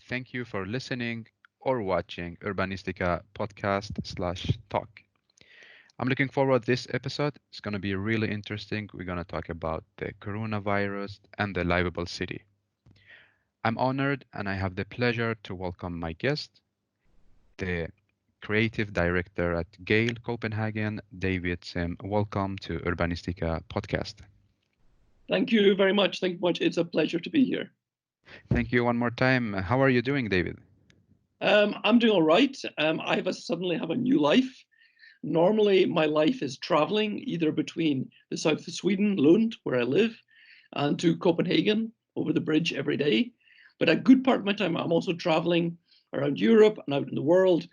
thank you for listening or watching Urbanistica Podcast slash talk. I'm looking forward to this episode. It's going to be really interesting. We're going to talk about the coronavirus and the livable city. I'm honored and I have the pleasure to welcome my guest, the creative director at Gehl, Copenhagen, David Sim. Welcome to Urbanistica Podcast. Thank you very much. Thank you much. It's a pleasure to be here. Thank you one more time. How are you doing, David? I'm doing all right. Suddenly have a new life. Normally, my life is traveling either between the south of Sweden, Lund, where I live, and to Copenhagen over the bridge every day. But a good part of my time, I'm also traveling around Europe and out in the world,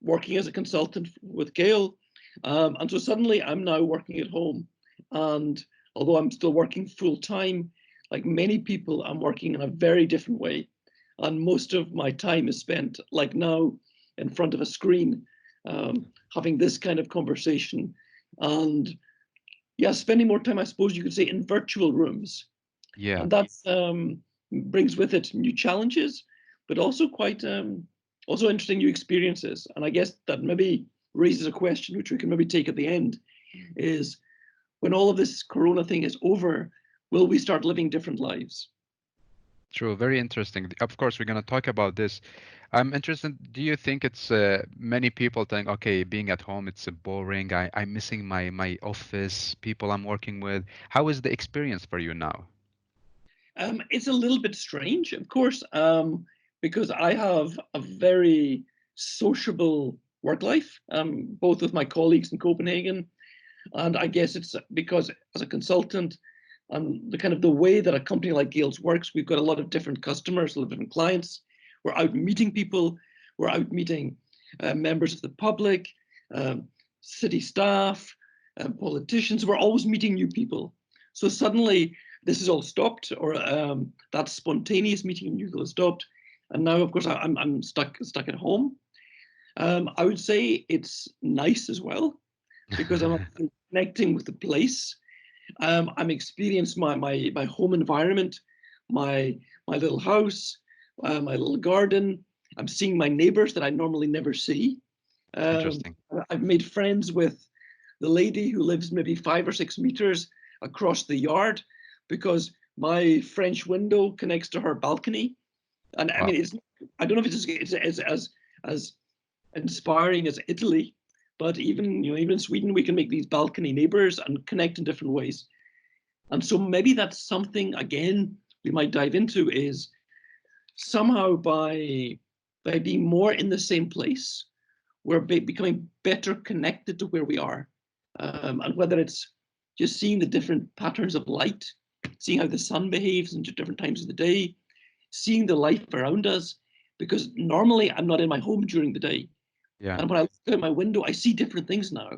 working as a consultant with Gehl. And so suddenly I'm now working at home. And although I'm still working full time, like many people, I'm working in a very different way. And most of my time is spent, like now, in front of a screen, having this kind of conversation. And yeah, spending more time, I suppose you could say, in virtual rooms. Yeah. And that brings with it new challenges, but also quite also interesting new experiences. And I guess that maybe raises a question, which we can maybe take at the end, is when all of this corona thing is over, will we start living different lives? True, very interesting. Of course, we're going to talk about this. I'm interested. Do you think it's many people think, okay, being at home, it's boring. I'm missing my office, people I'm working with. How is the experience for you now? It's a little bit strange, of course, because I have a very sociable work life, both with my colleagues in Copenhagen, and I guess it's because as a consultant, and the kind of the way that a company like Gales works, we've got a lot of different customers, a lot of different clients. We're out meeting people. We're out meeting members of the public, city staff, politicians. We're always meeting new people. So suddenly this is all stopped, or that spontaneous meeting new people has stopped. And now, of course, I'm stuck at home. I would say it's nice as well because I'm connecting with the place. I'm experiencing my home environment, my little house, my little garden. I'm seeing my neighbors that I normally never see. Um, Interesting. I've made friends with the lady who lives maybe 5 or 6 meters across the yard because my French window connects to her balcony. And I Wow. mean, I don't know if it's as inspiring as Italy, but even in Sweden, we can make these balcony neighbors and connect in different ways. And so maybe that's something again we might dive into is somehow by being more in the same place, we're becoming better connected to where we are, and whether it's just seeing the different patterns of light, seeing how the sun behaves in different times of the day, seeing the life around us. Because normally I'm not in my home during the day, Yeah. and when I look out my window, I see different things now.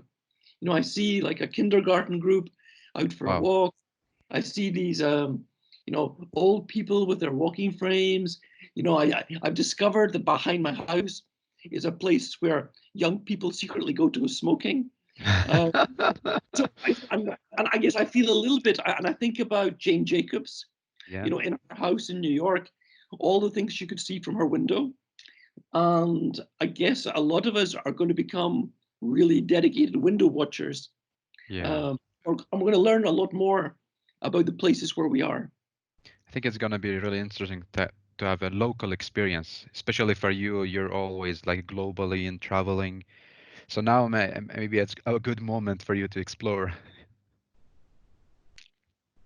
I see like a kindergarten group out for a Wow. walk. I see these, old people with their walking frames. I've discovered that behind my house is a place where young people secretly go to smoking. Uh, so and I guess I feel a little bit, and I think about Jane Jacobs, Yeah. in her house in New York, all the things she could see from her window. And I guess a lot of us are going to become really dedicated window watchers. Yeah. Um, I'm going to learn a lot more about the places where we are. I think it's gonna be really interesting to have a local experience, especially for you. You're always like globally and traveling. So now maybe it's a good moment for you to explore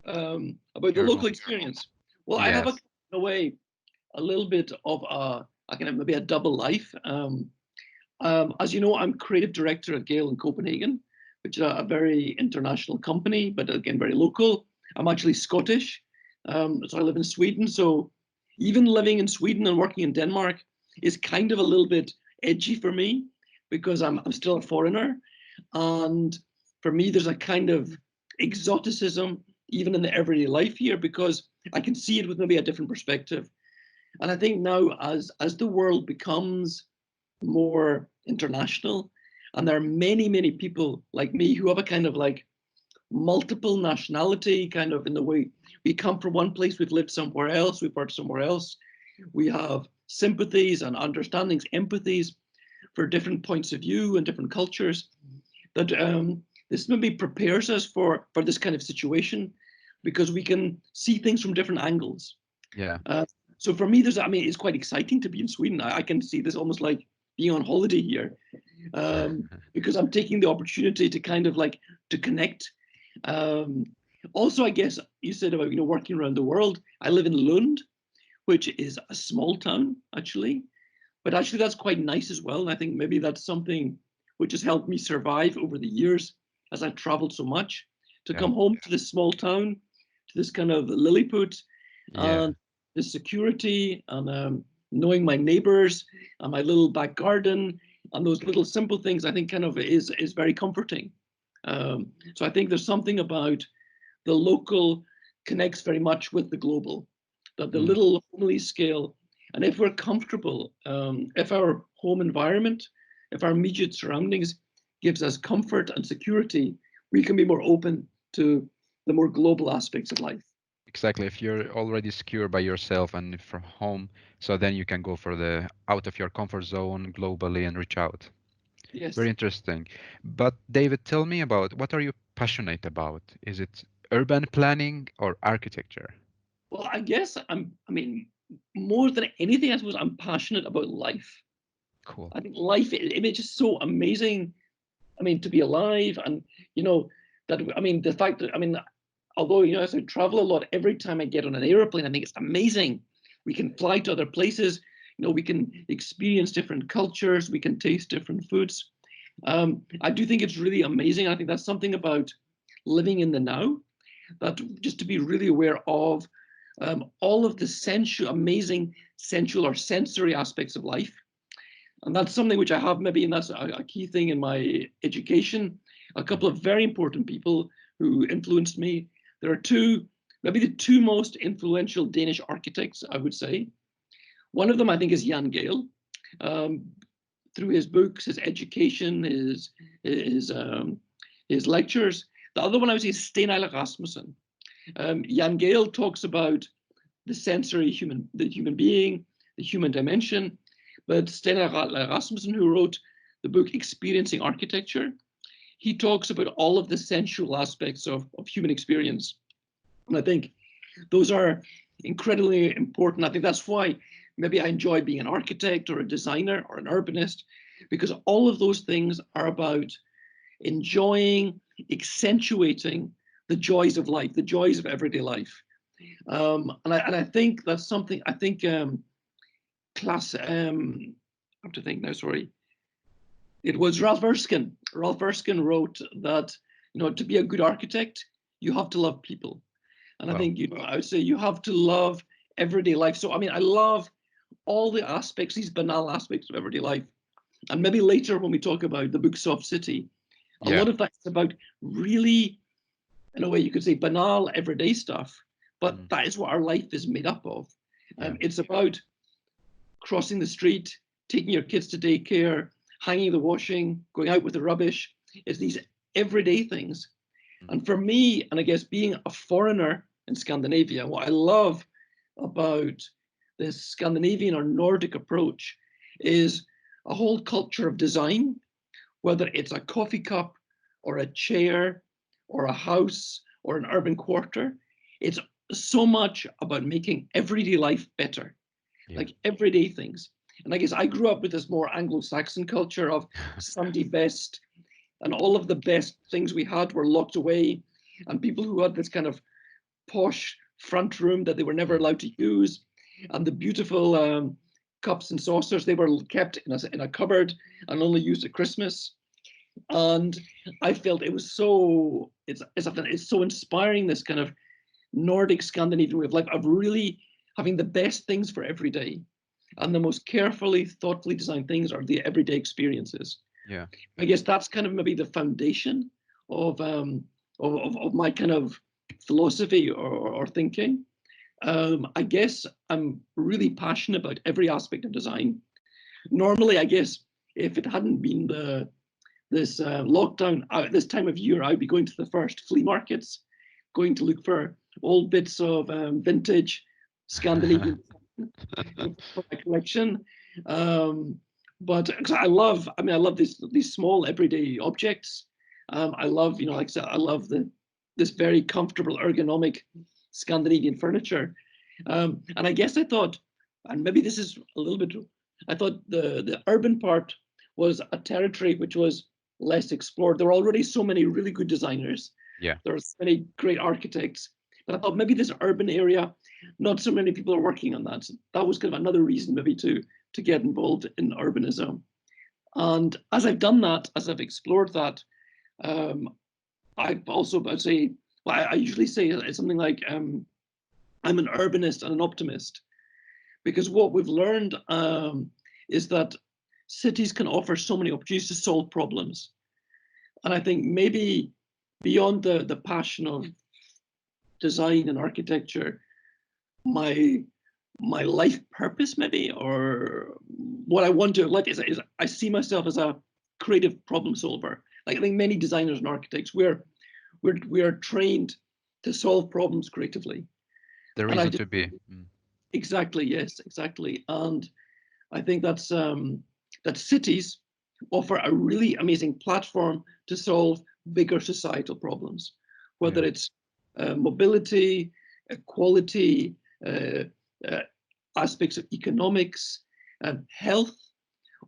About the your local home. experience. Well, I have Yes. in a way, a little bit of I can have maybe a double life. As you know, I'm creative director at Gehl in Copenhagen, which is a very international company, but again, very local. I'm actually Scottish, so I live in Sweden. So even living in Sweden and working in Denmark is kind of a little bit edgy for me because I'm still a foreigner. And for me, there's a kind of exoticism even in the everyday life here because I can see it with maybe a different perspective. And I think now as the world becomes more international, and there are many people like me who have a kind of like multiple nationality, kind of in the way we come from one place, we've lived somewhere else, we've worked somewhere else, we have sympathies and understandings, empathies for different points of view and different cultures, that this maybe prepares us for this kind of situation, because we can see things from different angles. Yeah. So for me, it's quite exciting to be in Sweden. I can see this almost like being on holiday here, because I'm taking the opportunity to kind of like to connect. Also, I guess you said about working around the world. I live in Lund, which is a small town actually, but actually that's quite nice as well. And I think maybe that's something which has helped me survive over the years as I've traveled so much, to Yeah. come home to this small town, to this kind of Lilliput, Yeah. and the security, and knowing my neighbors and my little back garden and those little simple things, I think kind of is very comforting. So I think there's something about the local connects very much with the global, that the Mm. little homely scale, and if we're comfortable, if our home environment, if our immediate surroundings gives us comfort and security, we can be more open to the more global aspects of life. Exactly. If you're already secure by yourself and from home, so then you can go for the out of your comfort zone globally and reach out. Very Yes. interesting. But David, tell me about what are you passionate about? Is it urban planning or architecture? Well, I guess I mean, more than anything, I suppose I'm passionate about life. Cool. I think life, it's just so amazing. I mean, to be alive, and that, I mean, the fact that, I mean, although as I travel a lot, every time I get on an airplane, I think it's amazing. We can fly to other places. We can experience different cultures. We can taste different foods. I do think it's really amazing. I think that's something about living in the now, that just to be really aware of all of the sensual, amazing sensual or sensory aspects of life. And that's something which I have maybe, and that's a key thing in my education. A Mm. couple of very important people who influenced me. There are two, maybe the two most influential Danish architects, I would say. One of them, I think, is Gehl. Um, Through his books, his education, his lectures. The other one I would say is Sten Rasmussen. Gehl talks about the sensory the human being, the human dimension. But Sten Rasmussen, who wrote the book Experiencing Architecture, he talks about all of the sensual aspects of human experience. And I think those are incredibly important. I think that's why maybe I enjoy being an architect or a designer or an urbanist, because all of those things are about enjoying, accentuating the joys of life, the joys of everyday life. And I think that's something, I think I have to think now, sorry. It was Ralph Erskine. Ralph Erskine wrote that, to be a good architect, you have to love people. And I Wow. think, I would say you have to love everyday life. So, I mean, I love all the aspects, these banal aspects of everyday life. And maybe later when we talk about the book Soft City, a Yeah. lot of that's about really, in a way you could say, banal everyday stuff. But Mm. that is what our life is made up of. Yeah. It's about crossing the street, taking your kids to daycare, hanging the washing, going out with the rubbish. It's these everyday things. Mm. And for me, and I guess being a foreigner in Scandinavia, what I love about this Scandinavian or Nordic approach is a whole culture of design, whether it's a coffee cup or a chair or a house or an urban quarter. It's so much about making everyday life better, Yeah. like everyday things. And I guess I grew up with this more Anglo-Saxon culture of Sunday best, and all of the best things we had were locked away, and people who had this kind of posh front room that they were never Mm. allowed to use, and the beautiful cups and saucers, they were kept in a cupboard and only used at Christmas. And I felt it was so, it's so inspiring, this kind of Nordic Scandinavian way of life, of really having the best things for every day. And the most carefully, thoughtfully designed things are the everyday experiences. Yeah. I guess that's kind of maybe the foundation of of my kind of philosophy or thinking. I guess I'm really passionate about every aspect of design. Normally, I guess if it hadn't been this lockdown, this time of year, I'd be going to the first flea markets, going to look for old bits of vintage Scandinavian for my collection. Um, but 'cause I love these small everyday objects. I love, like I said, I love this very comfortable, ergonomic Scandinavian furniture. And I guess I thought, and maybe this is a little bit, I thought the urban part was a territory which was less explored. There were already so many really good designers. Yeah. There are so many great architects. But I thought maybe this urban area, not so many people are working on that. So that was kind of another reason maybe to get involved in urbanism. And as I've done that, as I've explored that, um, I'd say, well, I usually say it's something like, I'm an urbanist and an optimist, because what we've learned is that cities can offer so many opportunities to solve problems. And I think maybe beyond the passion of design and architecture, my my life purpose maybe, or what I want to like is I see myself as a creative problem solver. Like I think many designers and architects, we are trained to solve problems creatively. The And I reason just to be. Mm. exactly, yes, exactly. And I think that cities offer a really amazing platform to solve bigger societal problems, Yeah. whether it's mobility, equality, uh, uh, aspects of economics, health.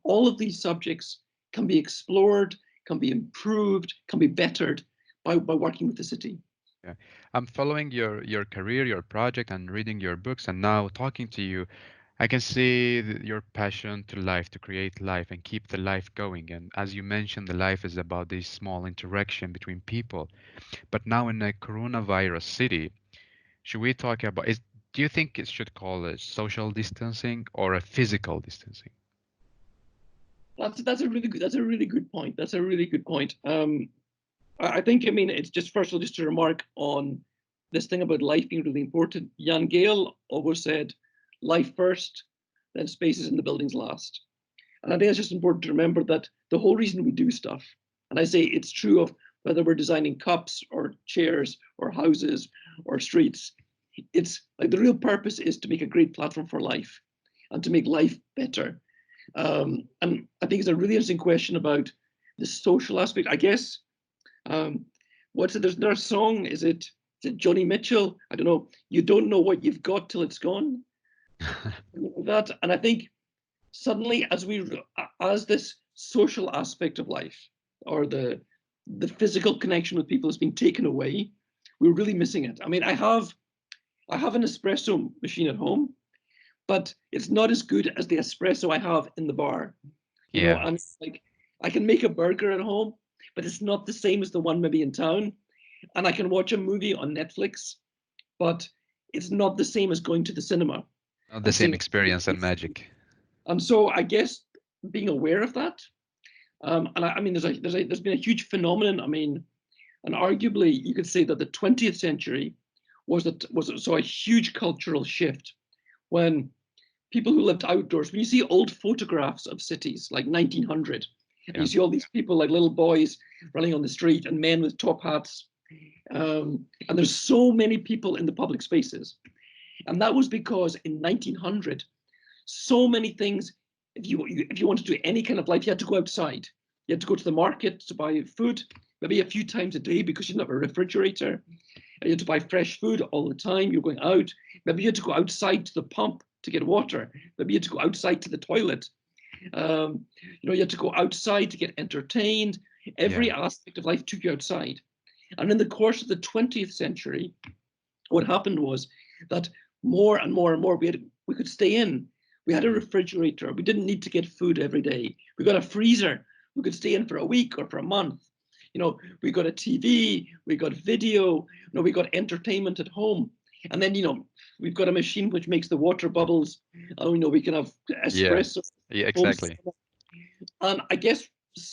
All of these subjects can be explored, can be improved, can be bettered by working with the city. Yeah. I'm following your career, your project, and reading your books, and now talking to you. I can see your passion to life, to create life and keep the life going. And as you mentioned, the life is about this small interaction between people. But now in a coronavirus city, should we talk about is do you think it should call it social distancing or a physical distancing? That's a really good point. That's a really good point. I think, I mean, it's just first of all, just to remark on this thing about life being really important. Jan Gehl always said, life first, then spaces in the buildings last. And I think it's just important to remember that the whole reason we do stuff, and I say it's true of whether we're designing cups or chairs or houses or streets, it's like the real purpose is to make a great platform for life and to make life better. And I think it's a really interesting question about the social aspect. I guess what's it? There's another song. Is it Johnny Mitchell? I don't know. You don't know what you've got till it's gone. That, and I think suddenly, as this social aspect of life, or the physical connection with people has been taken away, we're really missing it. I mean, I have an espresso machine at home, but it's not as good as the espresso I have in the bar. Yeah. And like I can make a burger at home, but it's not the same as the one maybe in town. And I can watch a movie on Netflix, but it's not the same as going to the cinema Not the and same seeing. experience and magic. And so I guess being aware of that, and I mean, there's been a huge phenomenon. I mean, and arguably you could say that the 20th century saw a huge cultural shift when people who lived outdoors. When you see old photographs of cities like 1900, and Yeah. you see all these people like little boys running on the street and men with top hats, and there's so many people in the public spaces, and that was because in 1900, so many things. If you want to do any kind of life, you had to go outside. You had to go to the market to buy food, maybe a few times a day because you didn't have a refrigerator. And you had to buy fresh food all the time. You're going out. Maybe you had to go outside to the pump to get water. Maybe you had to go outside to the toilet. You had to go outside to get entertained. Yeah. Every aspect of life took you outside. And in the course of the 20th century, what happened was that more and more and more we could stay in. We had a Mm. refrigerator. We didn't need to get food every day. We got a freezer. We could stay in for a week or for a month. We got a TV. We got video. We got entertainment at home. And then we've got a machine which makes the water bubbles. We can have Yeah. espresso Yeah, home. exactly. And I guess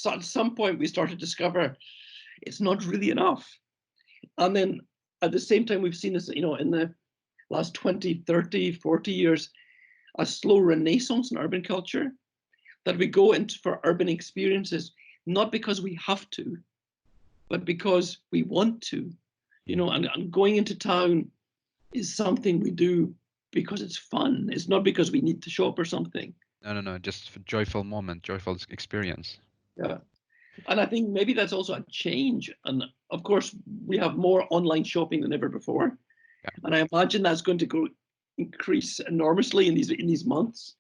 at some point we started to discover it's not really enough. And then at the same time, we've seen this, in the last 20, 30, 40 years, a slow renaissance in urban culture, that we go into for urban experiences, not because we have to, but because we want to. Yeah. And going into town is something we do because it's fun. It's not because we need to shop or something. No, no, no. Just joyful moment, joyful experience. Yeah. And I think maybe that's also a change. And of course, we have more online shopping than ever before. Yeah, And I imagine that's going to increase enormously in these months,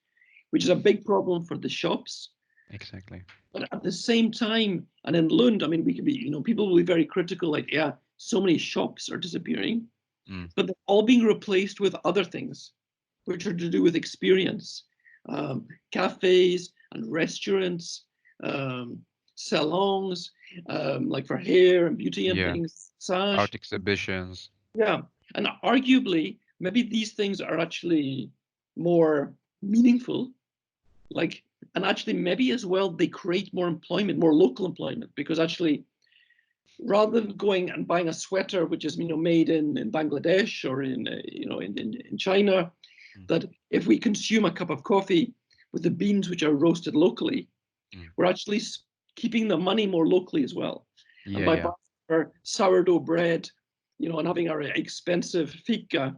which is a big problem for the shops. exactly. But at the same time, and in Lund, I mean, we can be, people will be very critical, like, yeah, so many shops are disappearing, Mm. but they're all being replaced with other things, which are to do with experience, cafes and restaurants, salons, like for hair and beauty and Yeah, things, massage. art exhibitions. Yeah. And arguably, maybe these things are actually more meaningful, like, and actually maybe as well, they create more employment, more local employment, because actually, rather than going and buying a sweater which is made in Bangladesh or in China, Mm. that if we consume a cup of coffee with the beans which are roasted locally, Mm. we're actually keeping the money more locally as well. And Yeah, by yeah, buying our sourdough bread, and having our expensive fika,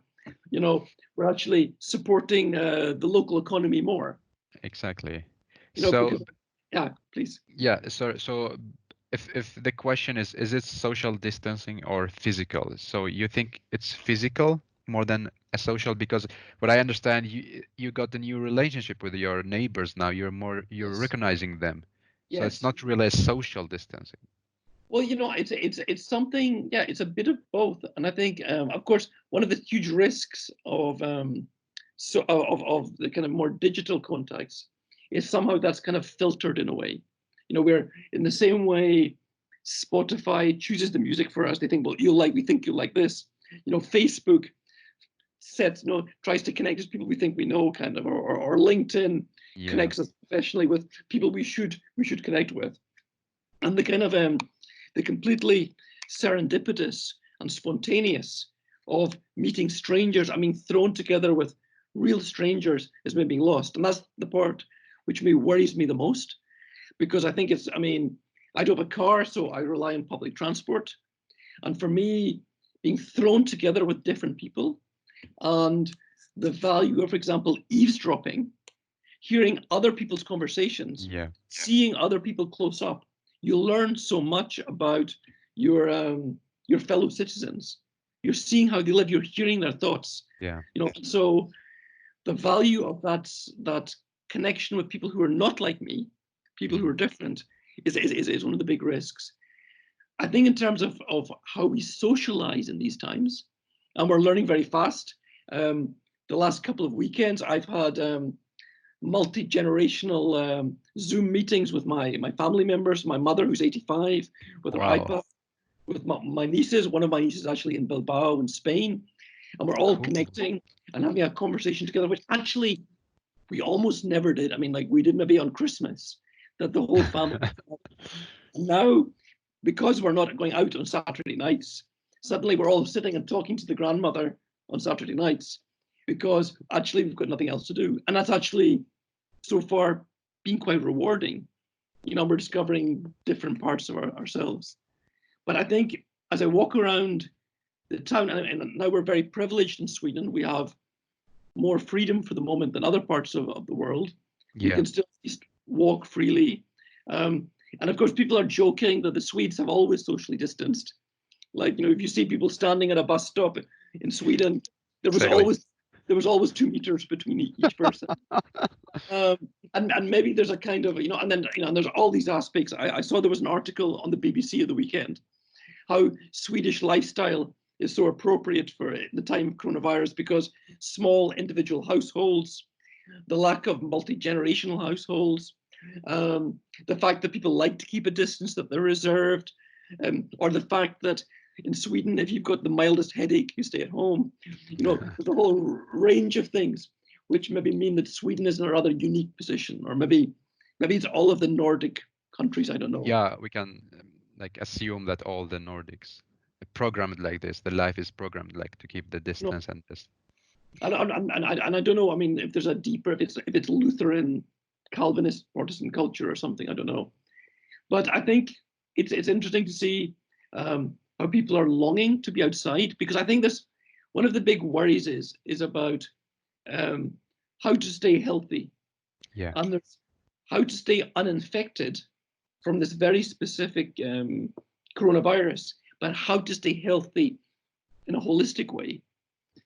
we're actually supporting the local economy more. exactly. Because So yeah, please. yeah, so if the question is it social distancing or physical? So you think it's physical more than a social because what I understand you got a new relationship with your neighbors now. You're Yes. recognizing them. So it's Yes. not really a social distancing. Well, it's something. Yeah, it's a bit of both, and I think, of course, one of the huge risks of the kind of more digital contacts is somehow that's kind of filtered in a way. We're in the same way Spotify chooses the music for us. They think, well, we think you'll like this. Facebook tries to connect us to people we think we know, kind of, or LinkedIn Yeah. connects us professionally with people we should connect with, and the completely serendipitous and spontaneous of meeting strangers, I mean, thrown together with real strangers, is maybe being lost. And that's the part which maybe worries me the most, because I think I mean, I don't have a car, so I rely on public transport. And for me, being thrown together with different people and the value of, for example, eavesdropping, hearing other people's conversations, Yeah. seeing other people close up, you learn so much about your fellow citizens. You're seeing how they live. You're hearing their thoughts. Yeah. So the value of that connection with people who are not like me, people who Mm. are different, is one of the big risks. I think in terms of how we socialize in these times, and we're learning very fast. The last couple of weekends, I've had multi-generational Zoom meetings with my family members, my mother who's 85, with her Wow. iPad, with my nieces. One of my nieces actually in Bilbao in Spain, and we're all Cool. connecting and having a conversation together, which actually we almost never did. I mean, like we did maybe on Christmas, that the whole family. And now, because we're not going out on Saturday nights, suddenly we're all sitting and talking to the grandmother on Saturday nights because actually we've got nothing else to do. And that's actually so far been quite rewarding. We're discovering different parts of ourselves. But I think as I walk around the town, and now we're very privileged in Sweden, we have more freedom for the moment than other parts of the world. We Yeah. can still walk freely. And of course, people are joking that the Swedes have always socially distanced. Like, if you see people standing at a bus stop in Sweden, there was Exactly. always there was always 2 meters between each person. Um, and maybe there's a kind of, and then, and there's all these aspects. I saw there was an article on the BBC of the weekend, how Swedish lifestyle is so appropriate for the time of coronavirus because small individual households, the lack of multi-generational households, the fact that people like to keep a distance, that they're reserved, or the fact that in Sweden, if you've got the mildest headache, you stay at home. There's a whole range of things which maybe mean that Sweden is in a rather unique position, or maybe it's all of the Nordic countries. I don't know. Yeah, we can like assume that all the Nordics programmed like this. The life is programmed like to keep the You know, distance and this. and I don't know. I mean, if there's a deeper, if it's Lutheran, Calvinist, Protestant culture or something, I don't know. But I think it's interesting to see how people are longing to be outside, because I think this one of the big worries is about um, how to stay healthy, Yeah. and there's how to stay uninfected from this very specific coronavirus, but how to stay healthy in a holistic way.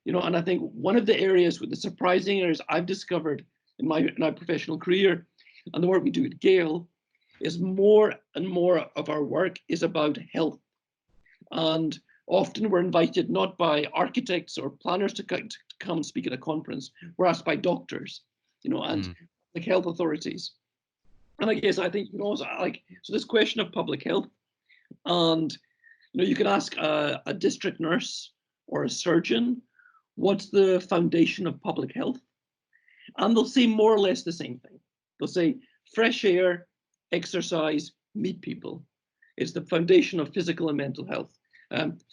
And I think one of the areas with the surprising areas I've discovered in my professional career and the work we do at Gehl is more and more of our work is about health. And often we're invited not by architects or planners to come and speak at a conference. We're asked by doctors, and Mm. like health authorities. And I guess I think so this question of public health, and you can ask a district nurse or a surgeon, what's the foundation of public health? And they'll say more or less the same thing. They'll say fresh air, exercise, meet people. It's the foundation of physical and mental health.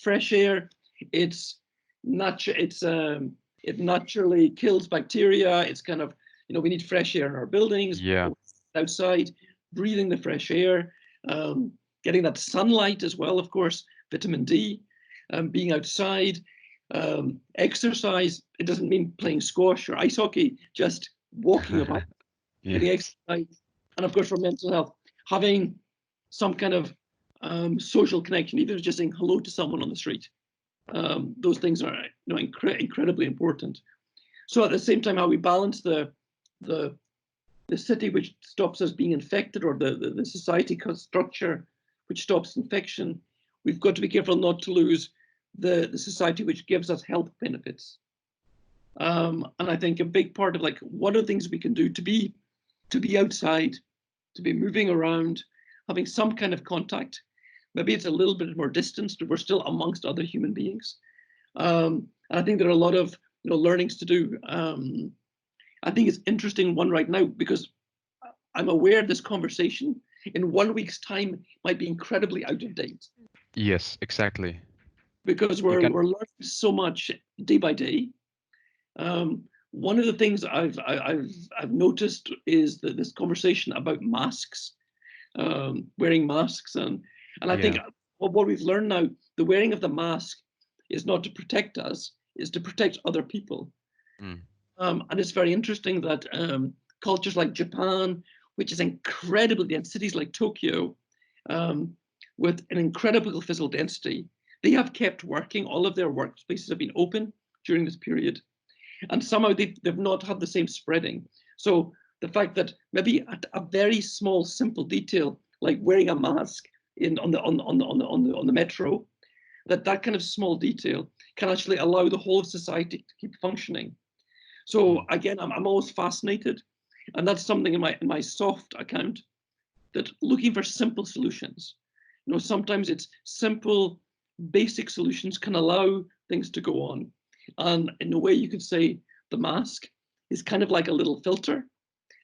Fresh air, it's it naturally kills bacteria. It's kind of, we need fresh air in our buildings, Yeah. outside, breathing the fresh air, getting that sunlight as well, of course, vitamin D, being outside, exercise. It doesn't mean playing squash or ice hockey, just walking about, getting Yes. exercise. And of course, for mental health, having some kind of social connection, either just saying hello to someone on the street. Those things are incredibly important. So at the same time, how we balance the city which stops us being infected, or the society structure which stops infection, we've got to be careful not to lose the society which gives us health benefits. And I think a big part of what are the things we can do to be outside, to be moving around, having some kind of contact. Maybe it's a little bit more distance, but we're still amongst other human beings. And I think there are a lot of learnings to do. I think it's interesting one right now because I'm aware this conversation in 1 week's time might be incredibly out of date Yes, exactly. because You can. we're learning so much day by day. One of the things I've noticed is that this conversation about masks, wearing masks, and I think Yeah. what we've learned now, the wearing of the mask is not to protect us, is to protect other people. Mm. And it's very interesting that cultures like Japan, which is incredibly, and cities like Tokyo, um, with an incredible physical density, they have kept working. All of their workspaces have been open during this period. And somehow they've not had the same spreading. So the fact that maybe a very small, simple detail like wearing a mask on the metro, that kind of small detail can actually allow the whole of society to keep functioning. So Mm. again, I'm always fascinated, and that's something in my soft account, that looking for simple solutions. Sometimes it's simple, basic solutions can allow things to go on. And in a way, you could say the mask is kind of like a little filter,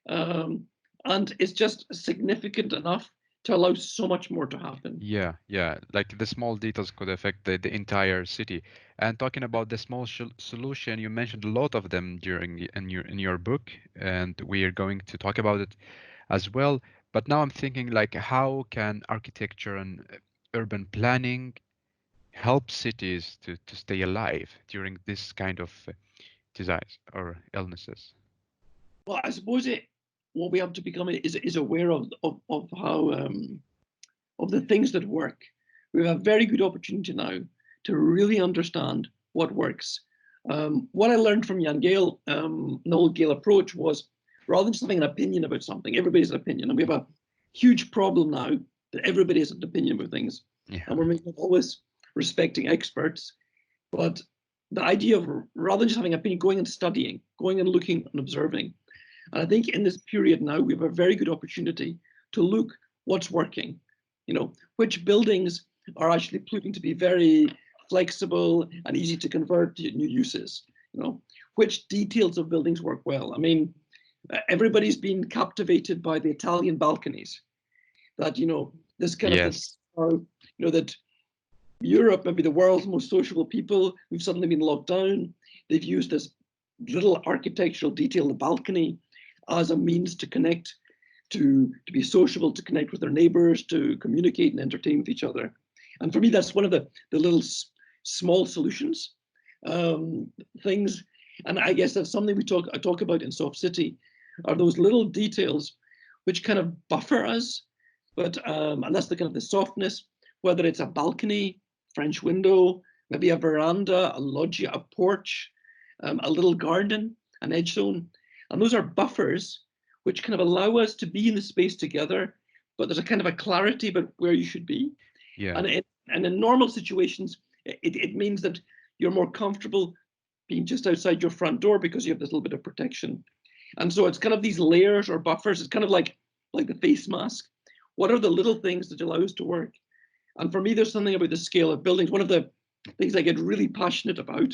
um, and it's just significant enough to allow so much more to happen. Yeah, yeah. Like the small details could affect the entire city. And talking about the small solution, you mentioned a lot of them in your book, and we are going to talk about it as well. But now I'm thinking like, how can architecture and urban planning help cities to stay alive during this kind of disease or illnesses? Well, I suppose what we have to become is aware of how of the things that work. We have a very good opportunity now to really understand what works. What I learned from Jan Gehl, the whole Gehl approach, was rather than just having an opinion about something, everybody's an opinion. And we have a huge problem now that everybody has an opinion about things. Yeah. And we're always respecting experts. But the idea of rather than just having an opinion, going and studying, going and looking and observing. And I think in this period now, we have a very good opportunity to look what's working, which buildings are actually proving to be very flexible and easy to convert to new uses, which details of buildings work well. I mean, everybody's been captivated by the Italian balconies, that, this kind of Yes. this, that Europe, maybe the world's most sociable people who've suddenly been locked down, they've used this little architectural detail, the balcony, as a means to connect, to be sociable, to connect with their neighbors, to communicate and entertain with each other. And for me, that's one of the little small solutions, things. And I guess that's something I talk about in Soft City, are those little details which kind of buffer us. But and that's the kind of the softness, whether it's a balcony, French window, maybe a veranda, a loggia, a porch, a little garden, an edge zone. And those are buffers which kind of allow us to be in the space together, but there's a kind of a clarity about where you should be. Yeah. And in normal situations, it means that you're more comfortable being just outside your front door because you have this little bit of protection. And so it's kind of these layers or buffers. It's kind of like the face mask. What are the little things that allow us to work? And for me, there's something about the scale of buildings. One of the things I get really passionate about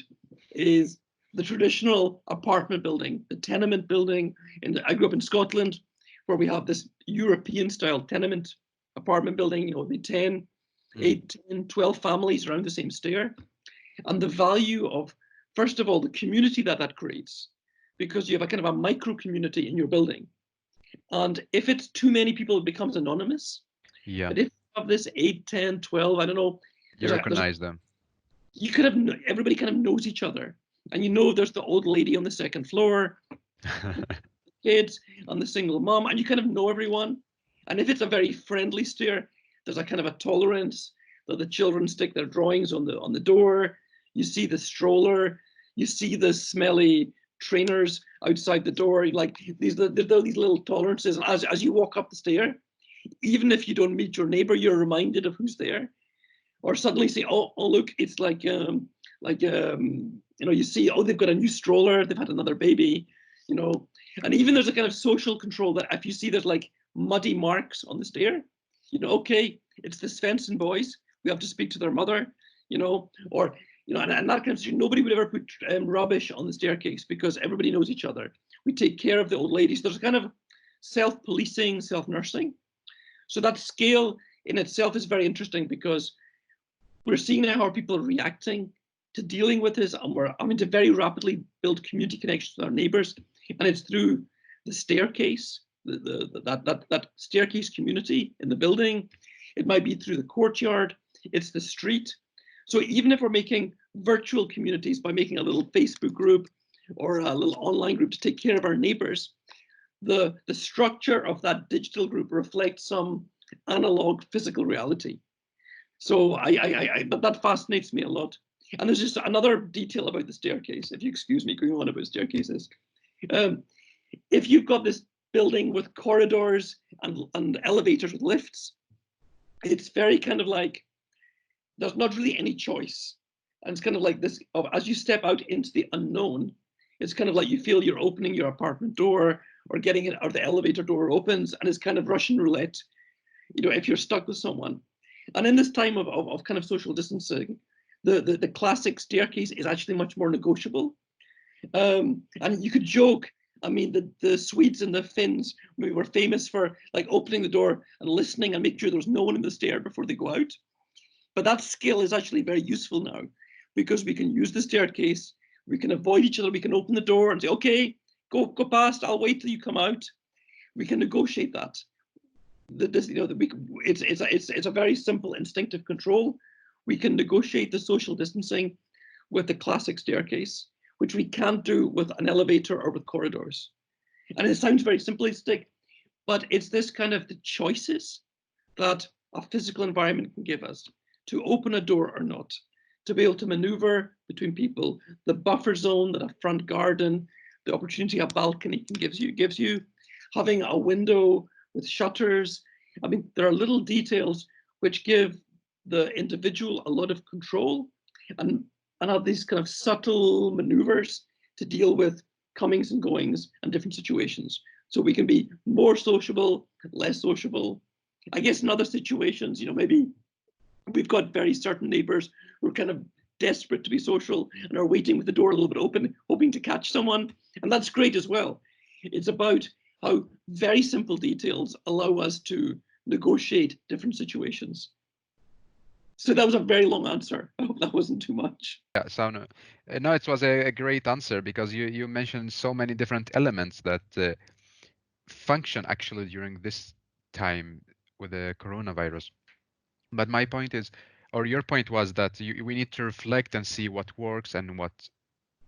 is the traditional apartment building, the tenement building. I grew up in Scotland, where we have this European style tenement apartment building, the 10, 8, 10, 12 families around the same stair. And the value of, first of all, the community that creates, because you have a kind of a micro community in your building. And if it's too many people, it becomes anonymous. Yeah. But if you have this 8, 10, 12, I don't know, You recognize them. you could have, everybody kind of knows each other. And there's the old lady on the second floor, kids, and the single mom, and you kind of know everyone. And if it's a very friendly stair, there's a kind of a tolerance that the children stick their drawings on the door. You see the stroller, you see the smelly trainers outside the door. Like these little tolerances. And as you walk up the stair, even if you don't meet your neighbor, you're reminded of who's there. Or suddenly say, oh look, it's you see, oh, they've got a new stroller, they've had another baby, and even there's a kind of social control that if you see there's like muddy marks on the stair, okay, it's the Svensson boys, we have to speak to their mother, or and that kind of, nobody would ever put rubbish on the staircase because everybody knows each other. We take care of the old ladies. There's a kind of self-policing, self-nursing. So that scale in itself is very interesting because we're seeing now how people are reacting to dealing with this, and we're having to very rapidly build community connections with our neighbors, and it's through the staircase, that staircase community in the building. It might be through the courtyard, it's the street. So even if we're making virtual communities by making a little Facebook group or a little online group to take care of our neighbors, the structure of that digital group reflects some analog physical reality. So that fascinates me a lot. And there's just another detail about the staircase, if you excuse me going on about staircases. If you've got this building with corridors and elevators with lifts, it's very kind of like, there's not really any choice. And it's kind of like this, as you step out into the unknown, it's kind of like you feel you're opening your apartment door or getting it, or the elevator door opens, and it's kind of Russian roulette, if you're stuck with someone. And in this time of kind of social distancing, the classic staircase is actually much more negotiable. And you could joke, I mean, the Swedes and the Finns, we were famous for like opening the door and listening and make sure there's no one in the stair before they go out. But that skill is actually very useful now because we can use the staircase, we can avoid each other, we can open the door and say, okay, go past, I'll wait till you come out. We can negotiate that. It's a very simple instinctive control. We can negotiate the social distancing with the classic staircase, which we can't do with an elevator or with corridors. And it sounds very simplistic, but it's this kind of the choices that a physical environment can give us to open a door or not, to be able to maneuver between people, the buffer zone that a front garden, the opportunity a balcony gives you, having a window with shutters. I mean, there are little details which give the individual a lot of control and have these kind of subtle maneuvers to deal with comings and goings and different situations. So we can be more sociable, less sociable. I guess in other situations, maybe we've got very certain neighbors who are kind of desperate to be social and are waiting with the door a little bit open, hoping to catch someone. And that's great as well. It's about how very simple details allow us to negotiate different situations. So that was a very long answer. I hope that wasn't too much. Yeah, so no, it was a great answer because you mentioned so many different elements that function actually during this time with the coronavirus. But my point is, or your point was that we need to reflect and see what works and what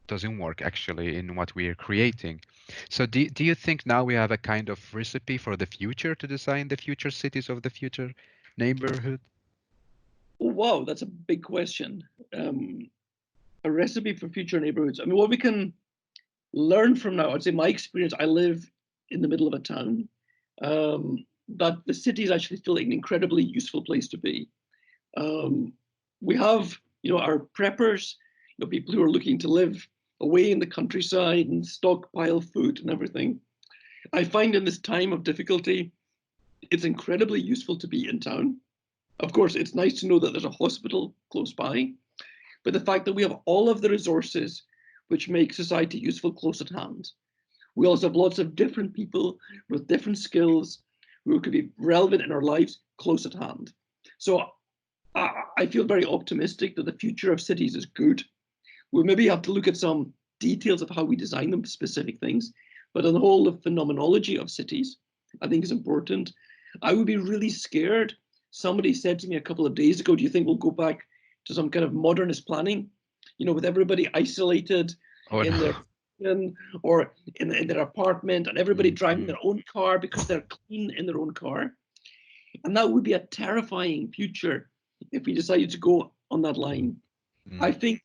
doesn't work actually in what we are creating. So do you think now we have a kind of recipe for the future to design the future cities of the future neighborhood? Oh, wow, that's a big question. Um, a recipe for future neighborhoods. I mean, what we can learn from now, I'd say my experience, I live in the middle of a town, that the city is actually still an incredibly useful place to be. Um, we have, our preppers, people who are looking to live away in the countryside and stockpile food and everything. I find in this time of difficulty, it's incredibly useful to be in town. Of course, it's nice to know that there's a hospital close by, but the fact that we have all of the resources which make society useful close at hand. We also have lots of different people with different skills who could be relevant in our lives close at hand. So I feel very optimistic that the future of cities is good. We maybe have to look at some details of how we design them, specific things, but on the whole, the phenomenology of cities, I think, is important. I would be really scared. Somebody said to me a couple of days ago, do you think we'll go back to some kind of modernist planning, with everybody isolated Oh in their no. or in their apartment and everybody driving Mm. their own car because they're clean in their own car? And that would be a terrifying future if we decided to go on that line. I Mm. think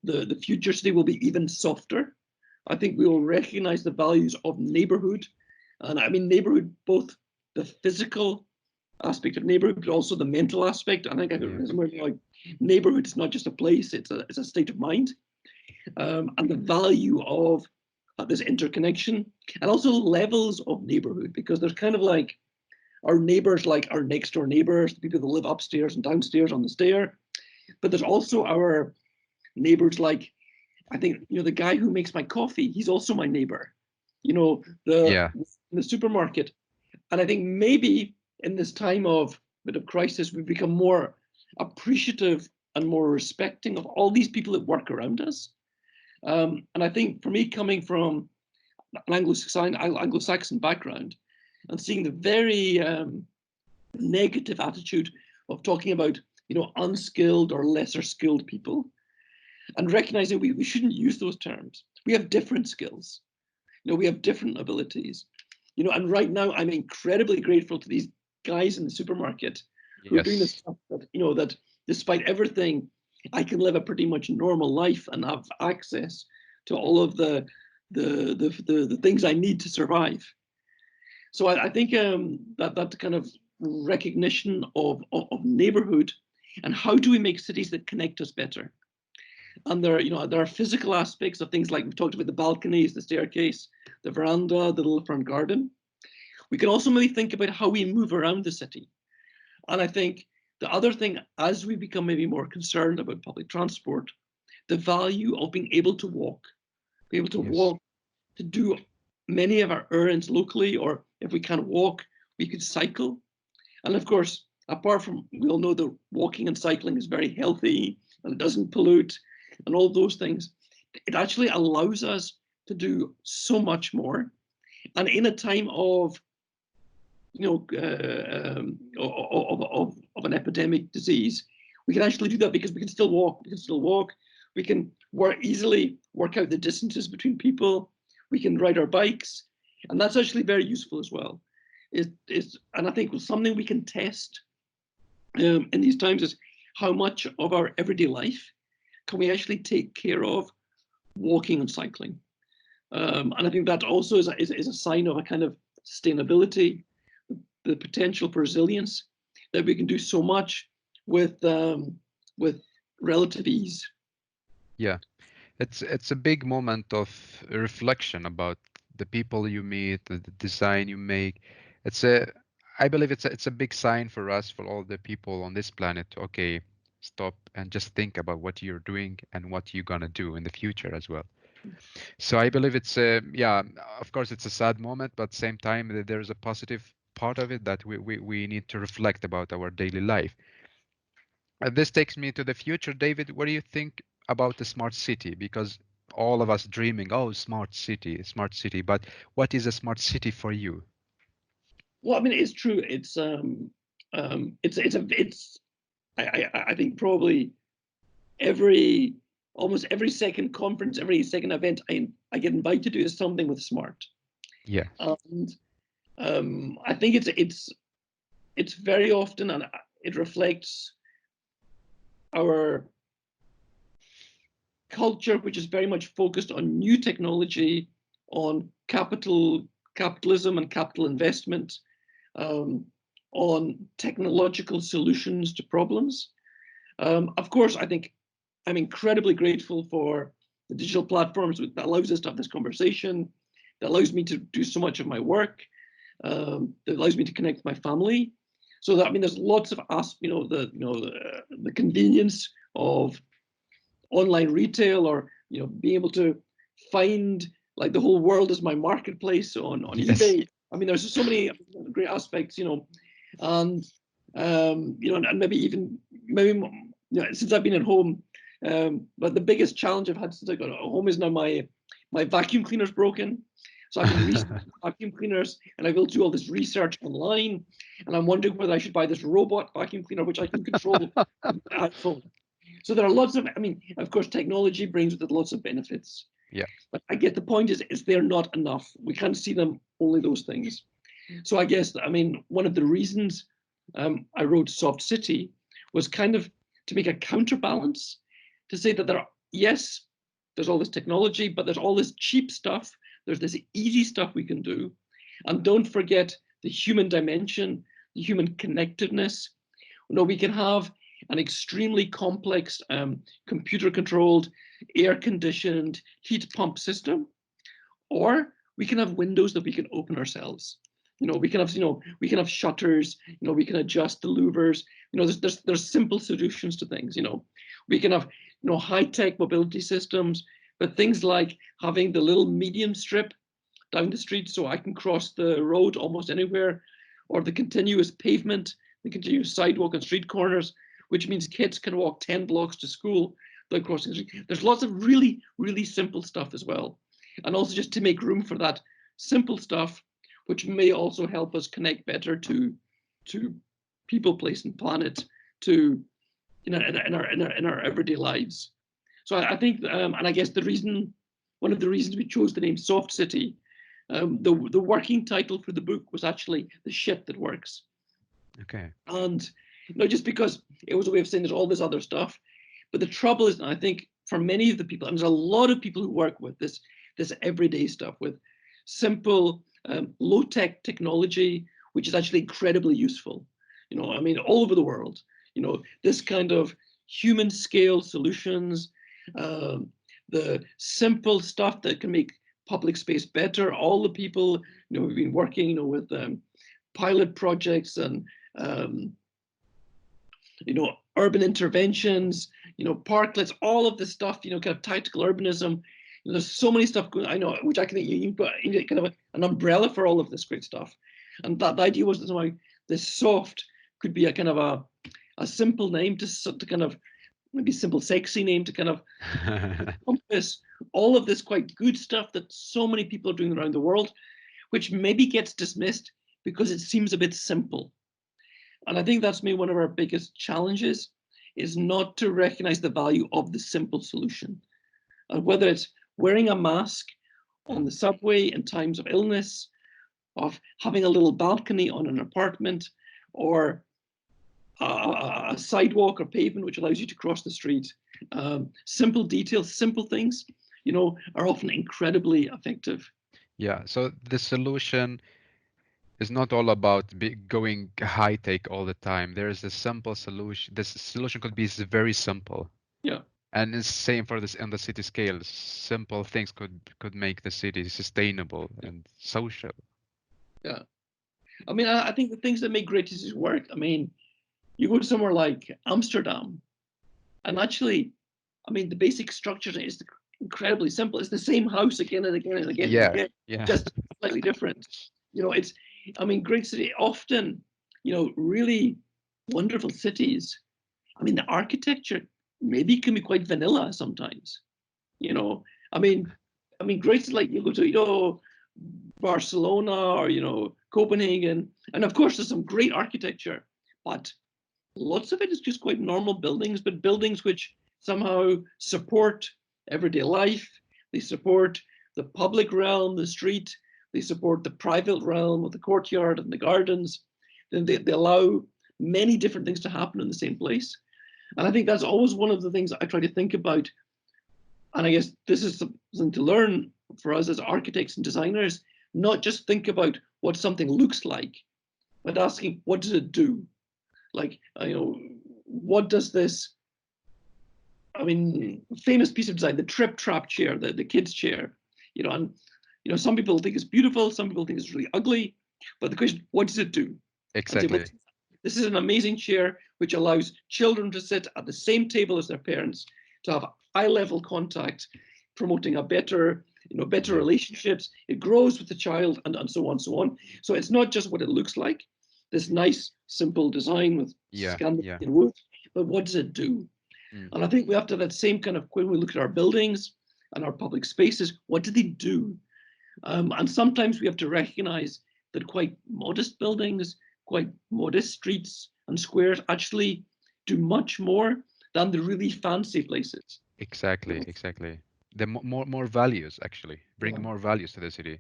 the future city will be even softer. I think we will recognize the values of neighborhood. And I mean, neighborhood, both the physical aspect of neighborhood, but also the mental aspect. I think Yeah. like neighborhood is not just a place, it's a state of mind. And the value of this interconnection and also levels of neighborhood, because there's kind of like our neighbors, like our next door neighbors, the people that live upstairs and downstairs on the stair. But there's also our neighbors, like I think the guy who makes my coffee, he's also my neighbor. The Yeah. the supermarket, and I think maybe in this time of bit of crisis, we've become more appreciative and more respecting of all these people that work around us. And I think for me, coming from an Anglo-Saxon background and seeing the very negative attitude of talking about unskilled or lesser skilled people, and recognizing we shouldn't use those terms. We have different skills. We have different abilities. And right now I'm incredibly grateful to these guys in the supermarket who are doing this Yes. stuff that despite everything, I can live a pretty much normal life and have access to all of the things I need to survive. So I think that kind of recognition of neighborhood and how do we make cities that connect us better. And there are physical aspects of things like we've talked about the balconies, the staircase, the veranda, the little front garden. We can also maybe think about how we move around the city. And I think the other thing, as we become maybe more concerned about public transport, the value of being able to walk, be able to Yes. walk, to do many of our errands locally, or if we can't walk, we could cycle. And of course, apart from, we all know that walking and cycling is very healthy and it doesn't pollute and all those things, it actually allows us to do so much more. And in a time of, of an epidemic disease, we can actually do that because we can still walk. We can still walk. We can easily work out the distances between people. We can ride our bikes, and that's actually very useful as well. And I think something we can test in these times is how much of our everyday life can we actually take care of walking and cycling. And I think that also is a sign of a kind of sustainability, the potential for resilience, that we can do so much with relative ease. Yeah. It's a big moment of reflection about the people you meet, the design you make. It's a I believe it's a big sign for us, for all the people on this planet. Okay, stop and just think about what you're doing and what you're gonna do in the future as well. So I believe it's a, yeah, of course it's a sad moment, but same time there's a positive part of it that we need to reflect about our daily life. This takes me to the future, David. What do you think about the smart city? Because all of us dreaming, oh, smart city. But what is a smart city for you? Well, I mean, it's true. It's I think probably every almost every second conference, every second event I get invited to do is something with smart. Yes. And I think it's very often, and it reflects our culture, which is very much focused on new technology, on capitalism and capital investment, on technological solutions to problems. Of course, I think I'm incredibly grateful for the digital platforms that allows us to have this conversation, that allows me to do so much of my work, that allows me to connect with my family. So that, I mean, there's lots of the convenience of online retail, or being able to find like the whole world as my marketplace on Yes. eBay. I mean, there's so many great aspects, and and maybe since I've been at home, but the biggest challenge I've had since I got home is now my vacuum cleaner's broken. So I've been researching vacuum cleaners, and I will do all this research online, and I'm wondering whether I should buy this robot vacuum cleaner, which I can control with my iPhone. So there are lots of, I mean, of course, technology brings with it lots of benefits. Yeah. But I get the point is they're not enough. We can't see them, only those things. So I guess, I mean, one of the reasons I wrote Soft City was kind of to make a counterbalance, to say that yes, there's all this technology, but there's all this cheap stuff. There's this easy stuff we can do. And don't forget the human dimension, the human connectedness. We can have an extremely complex computer-controlled, air-conditioned heat pump system, or we can have windows that we can open ourselves. We can have shutters. We can adjust the louvers. There's simple solutions to things. We can have high-tech mobility systems, but things like having the little medium strip down the street so I can cross the road almost anywhere, or the continuous pavement, the continuous sidewalk and street corners, which means kids can walk 10 blocks to school without crossing the street. There's lots of really, really simple stuff as well. And also just to make room for that simple stuff, which may also help us connect better to people, place, and planet, to in our everyday lives. So I think, and I guess one of the reasons we chose the name Soft City, the working title for the book was actually The Shit That Works. Okay. And just because it was a way of saying there's all this other stuff, but the trouble is, and I think for many of the people, and there's a lot of people who work with this everyday stuff, with simple, low-tech technology, which is actually incredibly useful. I mean, all over the world, this kind of human scale solutions, the simple stuff that can make public space better. All the people, who've been working, with pilot projects and urban interventions, parklets, all of this stuff, kind of tactical urbanism. There's so many stuff going. I know, which I can you put kind of an umbrella for all of this great stuff. And the idea was that why this soft could be a kind of a simple name to kind of maybe simple, sexy name to kind of encompass all of this quite good stuff that so many people are doing around the world, which maybe gets dismissed because it seems a bit simple. And I think that's maybe one of our biggest challenges, is not to recognize the value of the simple solution. And whether it's wearing a mask on the subway in times of illness, of having a little balcony on an apartment, or a sidewalk or pavement which allows you to cross the street. Simple details, simple things, are often incredibly effective. Yeah. So the solution is not all about going high tech all the time. There is a simple solution. This solution could be very simple. Yeah. And it's same for this on the city scale. Simple things could make the city sustainable and social. Yeah. I mean, I think the things that make great cities work, I mean, you go to somewhere like Amsterdam, and actually, I mean, the basic structure is incredibly simple. It's the same house again and again and again and Yeah, again, yeah. just slightly different. I mean, great city, often, really wonderful cities. I mean, the architecture maybe can be quite vanilla sometimes. I mean, great cities like you go to, Barcelona or, Copenhagen, and of course there's some great architecture, but lots of it is just quite normal buildings, but buildings which somehow support everyday life. They support the public realm, the street. They support the private realm of the courtyard and the gardens. Then they allow many different things to happen in the same place. And I think that's always one of the things I try to think about. And I guess this is something to learn for us as architects and designers, not just think about what something looks like, but asking, what does it do? Like, what does this, famous piece of design, the trip trap chair, the kids chair, and, some people think it's beautiful, some people think it's really ugly, but the question, what does it do? And say, well, Exactly. this is an amazing chair which allows children to sit at the same table as their parents, to have eye-level contact, promoting a better relationships. It grows with the child, and so on, so on. So it's not just what it looks like, this nice, simple design with Yeah. Scandinavian wood, but what does it do? Mm. And I think we have to have that same kind of, when we look at our buildings and our public spaces, what do they do? And sometimes we have to recognize that quite modest buildings, quite modest streets and squares actually do much more than the really fancy places. Exactly. Exactly. The more values actually bring Yeah. more values to the city.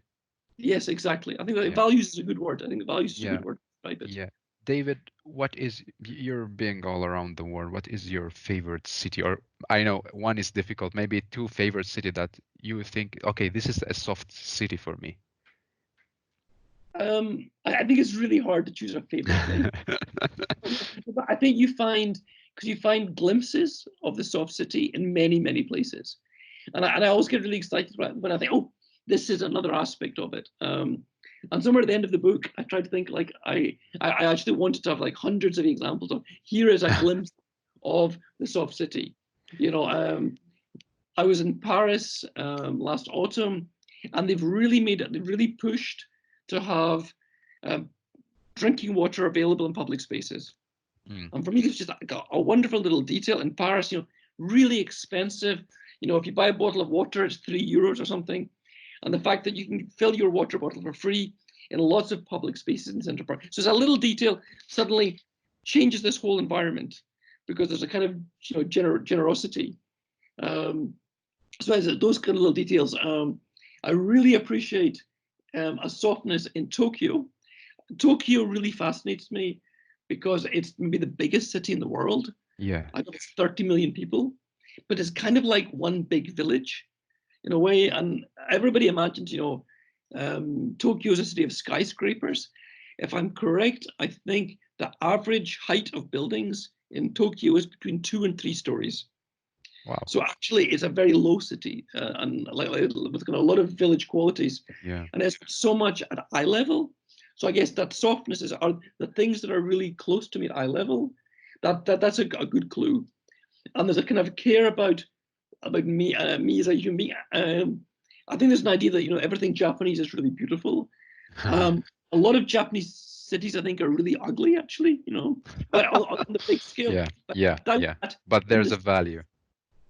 Yes, exactly. I think that Yeah. values is a good word. I think values is a Yeah. good word to describe it. Yeah. David, what is you're being all around the world? What is your favorite city? Or I know one is difficult, maybe two favorite city that you think, okay, this is a soft city for me. I think it's really hard to choose a favorite place. But I think because you find glimpses of the soft city in many, many places. And I always get really excited when I think, oh, this is another aspect of it. And somewhere at the end of the book, I try to think like I actually wanted to have like hundreds of examples of, here is a glimpse of the soft city. I was in Paris last autumn, and they've really pushed to have um, drinking water available in public spaces. Mm. And for me, it's just like a wonderful little detail. In Paris, really expensive. If you buy a bottle of water, it's €3 or something. And the fact that you can fill your water bottle for free in lots of public spaces in Central Park. So it's a little detail suddenly changes this whole environment, because there's a kind of generosity. So as those kind of little details, I really appreciate a softness in Tokyo. Tokyo really fascinates me because it's maybe the biggest city in the world. Yeah. I think it's 30 million people, but it's kind of like one big village in a way. And everybody imagines, Tokyo is a city of skyscrapers. If I'm correct, I think the average height of buildings in Tokyo is between 2 and 3 stories. Wow. So actually, it's a very low city, and like with kind of a lot of village qualities, Yeah. and it's so much at eye level. So I guess that softness are the things that are really close to me at eye level. That's a good clue. And there's a kind of care about me as a human being. I think there's an idea that everything Japanese is really beautiful. A lot of Japanese cities, I think, are really ugly, actually. But on the big scale. Yeah. But Yeah. down Yeah. at, But in there's this a value.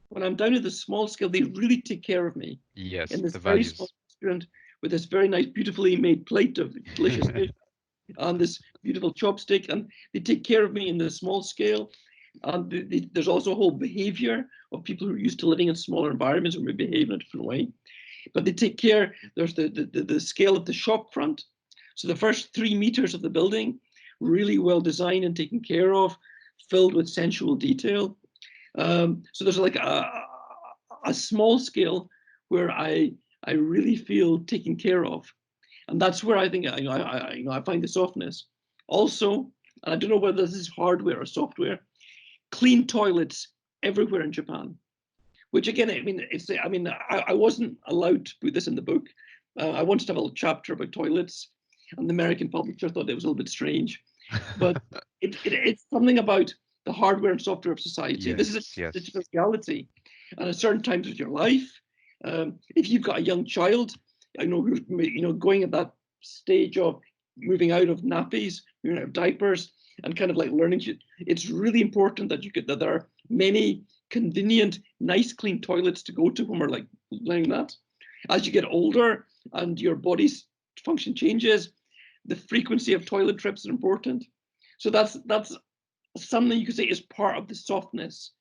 when I'm down at the small scale, they really take care of me Yes. in this The very small values. restaurant with this very nice, beautifully made plate of delicious fish and this beautiful chopstick. And they take care of me in the small scale. And there's also a whole behavior of people who are used to living in smaller environments and may behave in a different way. But they take care. There's the scale of the shop front. So the first 3 meters of the building, really well designed and taken care of, filled with sensual detail. So there's like a small scale where I really feel taken care of, and that's where I think I find the softness. Also, and I don't know whether this is hardware or software, clean toilets everywhere in Japan. Which again, I wasn't allowed to put this in the book. I wanted to have a little chapter about toilets, and the American publisher thought it was a little bit strange, but it's something about the hardware and software of society. This is Yes. a Yes. digital reality, and at certain times of your life, if you've got a young child, I know who's going at that stage of moving out of nappies, moving out of diapers, and kind of like learning. It's really important that there are many convenient, nice, clean toilets to go to when we're like learning that. As you get older and your body's function changes, the frequency of toilet trips is important. So that's something you could say is part of the softness.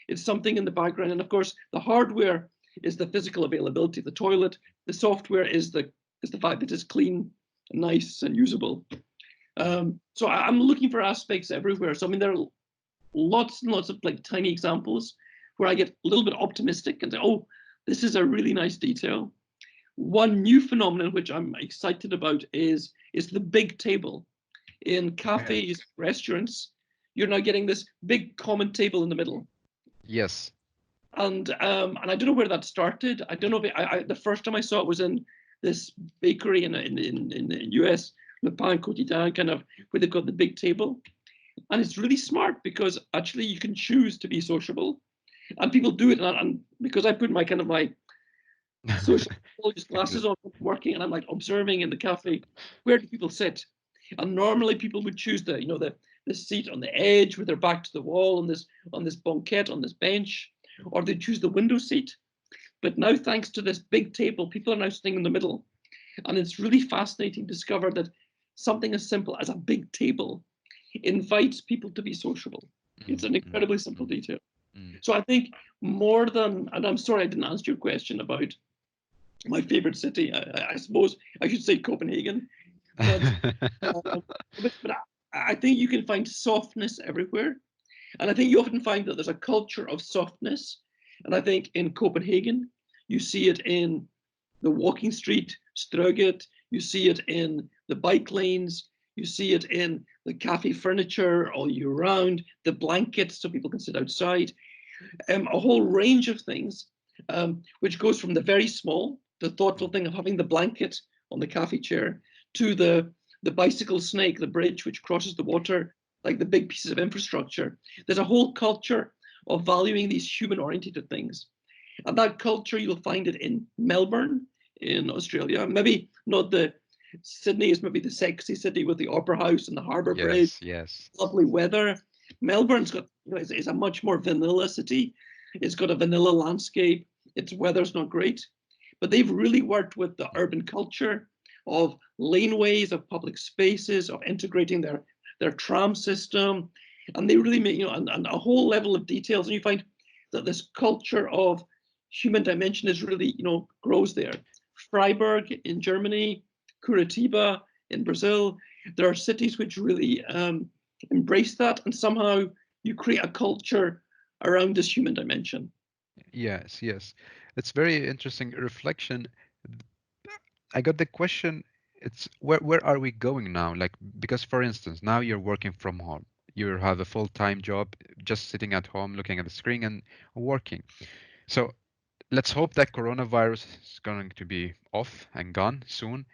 It's something in the background. And of course, the hardware is the physical availability of the toilet. The software is the fact that it's clean, and nice, and usable. So I'm looking for aspects everywhere. So I mean, there are lots and lots of like tiny examples where I get a little bit optimistic and say, oh, this is a really nice detail. One new phenomenon which I'm excited about is the big table. In Okay. cafes, restaurants, you're now getting this big common table in the middle. Yes. And I don't know where that started. I don't know if the first time I saw it was in this bakery in the US, Le Pain Quotidien, kind of where they've got the big table. And it's really smart because actually you can choose to be sociable, and people do it. And because I put my kind of my social glasses on working, and I'm like observing in the cafe, where do people sit? And normally people would choose the seat on the edge with their back to the wall on this banquette on this bench, or they choose the window seat. But now, thanks to this big table, people are now sitting in the middle, and it's really fascinating to discover that something as simple as a big table invites people to be sociable. It's an incredibly simple detail. So I think more than, and I'm sorry I didn't answer your question about my favorite city. I suppose I should say Copenhagen, but but I think you can find softness everywhere, and I think you often find that there's a culture of softness, and I think in Copenhagen you see it in the walking street, Strøget. You see it in the bike lanes. You see it in the cafe furniture all year round, the blankets so people can sit outside, a whole range of things, which goes from the very small, the thoughtful thing of having the blanket on the cafe chair, to the bicycle snake, the bridge which crosses the water, like the big pieces of infrastructure. There's a whole culture of valuing these human-oriented things. And that culture, you'll find it in Melbourne, in Australia. Maybe not Sydney is maybe the sexy city with the opera house and the harbour bridge, Yes, yes. lovely weather. Melbourne's got, it's a much more vanilla city. It's got a vanilla landscape. Its weather's not great, but they've really worked with the urban culture of laneways, of public spaces, of integrating their tram system, and they really make and a whole level of details. And you find that this culture of human dimension is really grows there. Freiburg in Germany, Curitiba in Brazil. There are cities which really embrace that, and somehow you create a culture around this human dimension. Yes, yes. It's very interesting reflection. I got the question, it's where are we going now? Like, because for instance, now you're working from home. You have a full-time job, just sitting at home looking at the screen and working. So let's hope that coronavirus is going to be off and gone soon.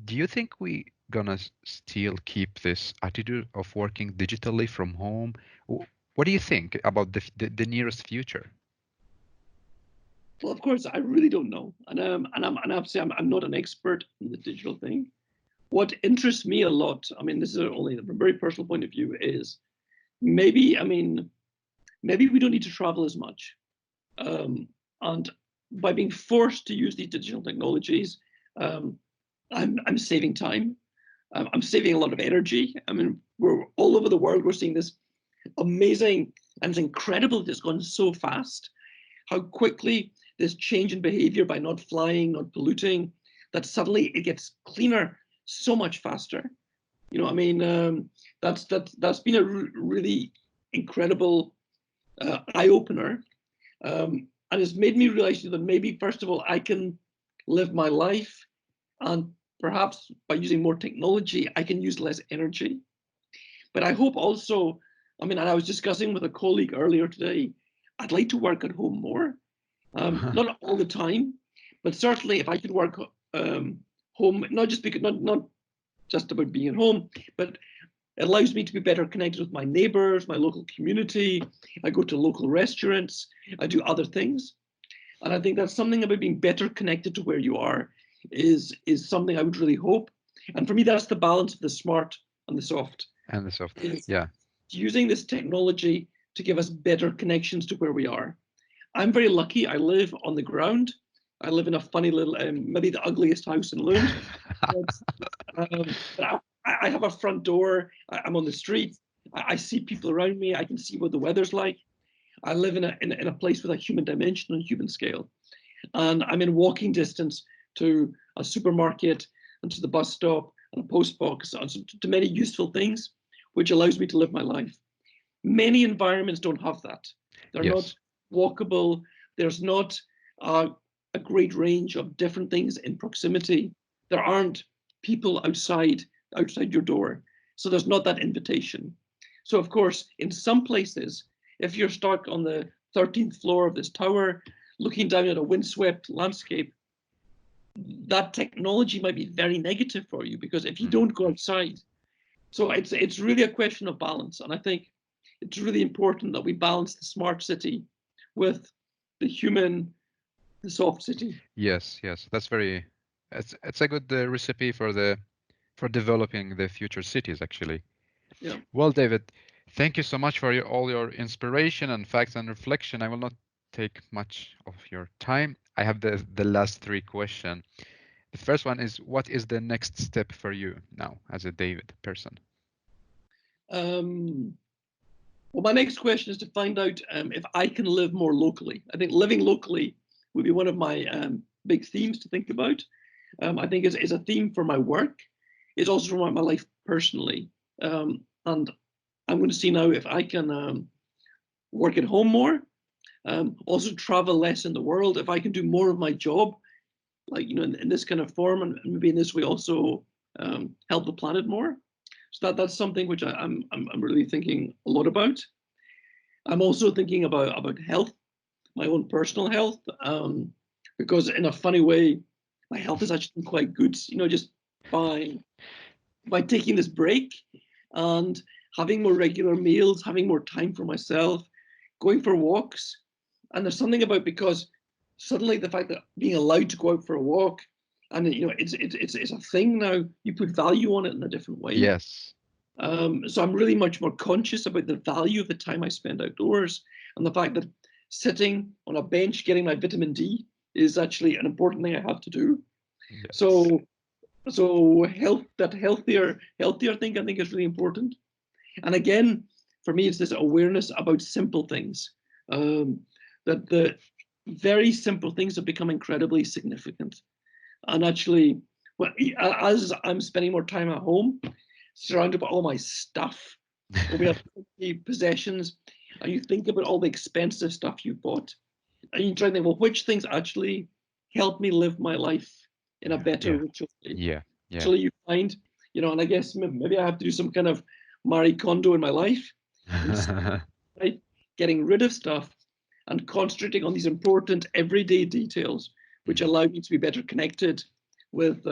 Do you think we gonna still keep this attitude of working digitally from home? What do you think about the nearest future? Well, of course, I really don't know, and obviously I'm not an expert in the digital thing. What interests me a lot, I mean, this is only from a very personal point of view, is maybe, I mean, maybe we don't need to travel as much. And by being forced to use these digital technologies, um, I'm saving time. I'm saving a lot of energy. I mean, we're all over the world. We're seeing this amazing, and it's incredible that it's gone so fast. How quickly this change in behavior by not flying, not polluting, that suddenly it gets cleaner so much faster. I mean, that's been a really incredible eye opener, and it's made me realize that maybe first of all I can live my life, and perhaps by using more technology I can use less energy. But I hope also, I mean, and I was discussing with a colleague earlier today, I'd like to work at home more, not all the time, but certainly if I could work home, not just because not just about being at home, but it allows me to be better connected with my neighbors, my local community. I go to local restaurants. I do other things. And I think that's something about being better connected to where you are is something I would really hope. And for me, that's the balance of the smart and the soft. And the soft, Is yeah. using this technology to give us better connections to where we are. I'm very lucky. I live on the ground. I live in a funny little, maybe the ugliest house in Lund. But I have a front door. I'm on the street. I see people around me. I can see what the weather's like. I live in a place with a human dimension and human scale. And I'm in walking distance to a supermarket and to the bus stop and a post box and to many useful things, which allows me to live my life. Many environments don't have that. They're not Yes. walkable. There's not a great range of different things in proximity. There aren't people outside your door. So there's not that invitation. So of course, in some places, if you're stuck on the 13th floor of this tower, looking down at a windswept landscape, that technology might be very negative for you because if you don't go outside, so it's really a question of balance. And I think it's really important that we balance the smart city with the human, the soft city. Yes, yes. That's very it's a good recipe for the for developing the future cities actually. Yeah. Well, David, thank you so much for all your inspiration and facts and reflection. I will not take much of your time. I have the last three questions. The first one is, what is the next step for you now as a David person? Um, well, my next question is to find out if I can live more locally. I think living locally would be one of my big themes to think about. I think is a theme for my work. It's also for my life personally. And I'm going to see now if I can work at home more, also travel less in the world. If I can do more of my job, like in this kind of form, and maybe in this way also help the planet more. So that's something which I'm really thinking a lot about. I'm also thinking about health, my own personal health, because in a funny way, my health is actually quite good. Just by taking this break and having more regular meals, having more time for myself, going for walks. And there's something about, because suddenly the fact that being allowed to go out for a walk, and it's a thing now, you put value on it in a different way. Yes. So I'm really much more conscious about the value of the time I spend outdoors, and the fact that sitting on a bench getting my vitamin D is actually an important thing I have to do. Yes. So healthier thing I think is really important. And again, for me, it's this awareness about simple things. That the very simple things have become incredibly significant. And actually, well, as I'm spending more time at home, surrounded by all my stuff, when we have possessions, and you think about all the expensive stuff you bought, and you try to think, well, which things actually help me live my life in a Yeah. better, Yeah. richer way? Yeah. Yeah. Actually, you find, and I guess maybe I have to do some kind of Marie Kondo in my life, right? Getting rid of stuff and concentrating on these important everyday details, which Mm. allow me to be better connected with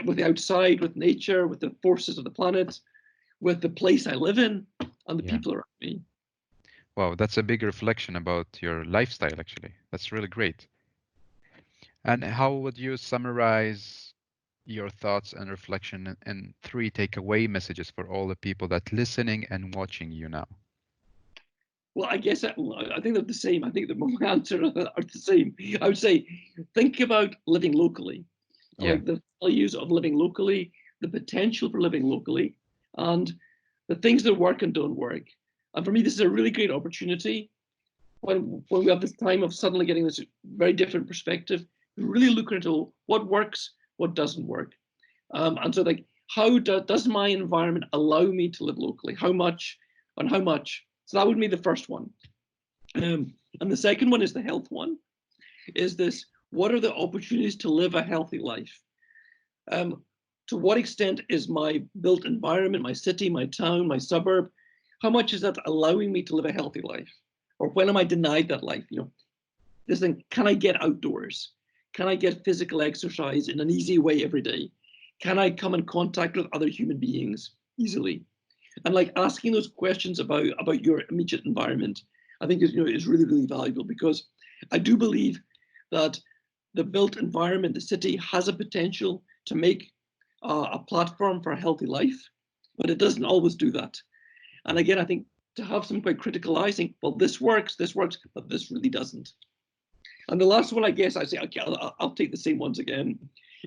with the outside, with nature, with the forces of the planet, with the place I live in, and the Yeah. people around me. Wow, that's a big reflection about your lifestyle, actually. That's really great. And how would you summarize your thoughts and reflection in three takeaway messages for all the people that listening and watching you now? Well, I guess I think they're the same. I think that my answer are the same. I would say, think about living locally, Yeah. like the values of living locally, the potential for living locally, and the things that work and don't work. And for me, this is a really great opportunity when we have this time of suddenly getting this very different perspective, really look into what works, what doesn't work. And so, like, how does my environment allow me to live locally? How much and how much? So that would be the first one. And the second one is the health one. Is this, what are the opportunities to live a healthy life? Um, to what extent is my built environment, my city, my town, my suburb, how much is that allowing me to live a healthy life? Or when am I denied that life? This thing, can I get outdoors? Can I get physical exercise in an easy way every day? Can I come in contact with other human beings easily? And like asking those questions about your immediate environment, I think is really, really valuable, because I do believe that the built environment, the city, has a potential to make a platform for a healthy life, but it doesn't always do that. And again, I think to have some quite critical eyes, think, well, this works, but this really doesn't. And the last one, I guess, I say, okay, I'll take the same ones again,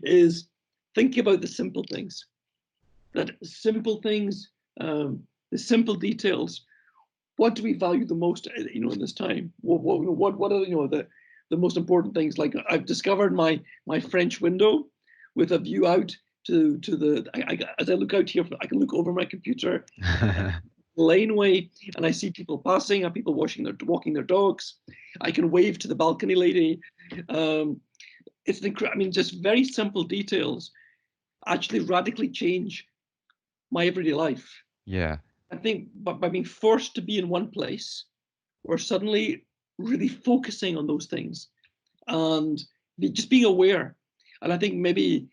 is think about the simple things. That simple things, the simple details. what do we value the most, in this time? What are, the most important things? Like I've discovered my French window with a view out to the, as I look out here, I can look over my computer, laneway, and I see people passing and people walking their dogs. I can wave to the balcony lady. It's just very simple details actually radically change my everyday life. Yeah. I think by being forced to be in one place, we're suddenly really focusing on those things and just being aware. And I think maybe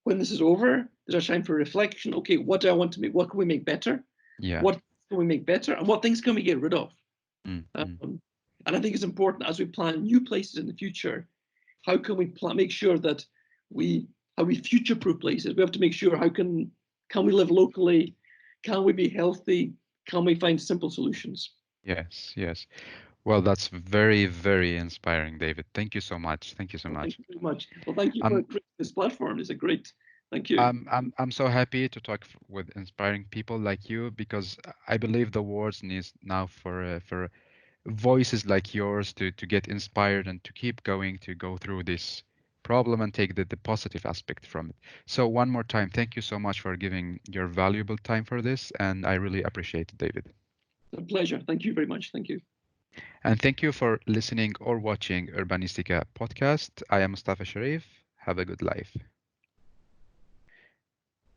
when this is over, there's a time for reflection. Okay, what do I want to make? What can we make better? Yeah. What can we make better? And what things can we get rid of? Mm. And I think it's important as we plan new places in the future. How can we make sure that we how we future-proof places? We have to make sure can we live locally? Can we be healthy? Can we find simple solutions? Yes, yes. Well, that's very, very inspiring, David. Thank you so much. Thank you so Well, thank much. you very much. Well, thank you for Um, creating this platform. It's a great. Thank you. I'm so happy to talk with inspiring people like you because I believe the world needs now for voices like yours to get inspired and to keep going to go through this problem and take the positive aspect from it. So one more time, thank you so much for giving your valuable time for this, and I really appreciate it, David. It's a pleasure. Thank you very much. Thank you. And thank you for listening or watching Urbanistica podcast. I am Mustafa Sherif. Have a good life.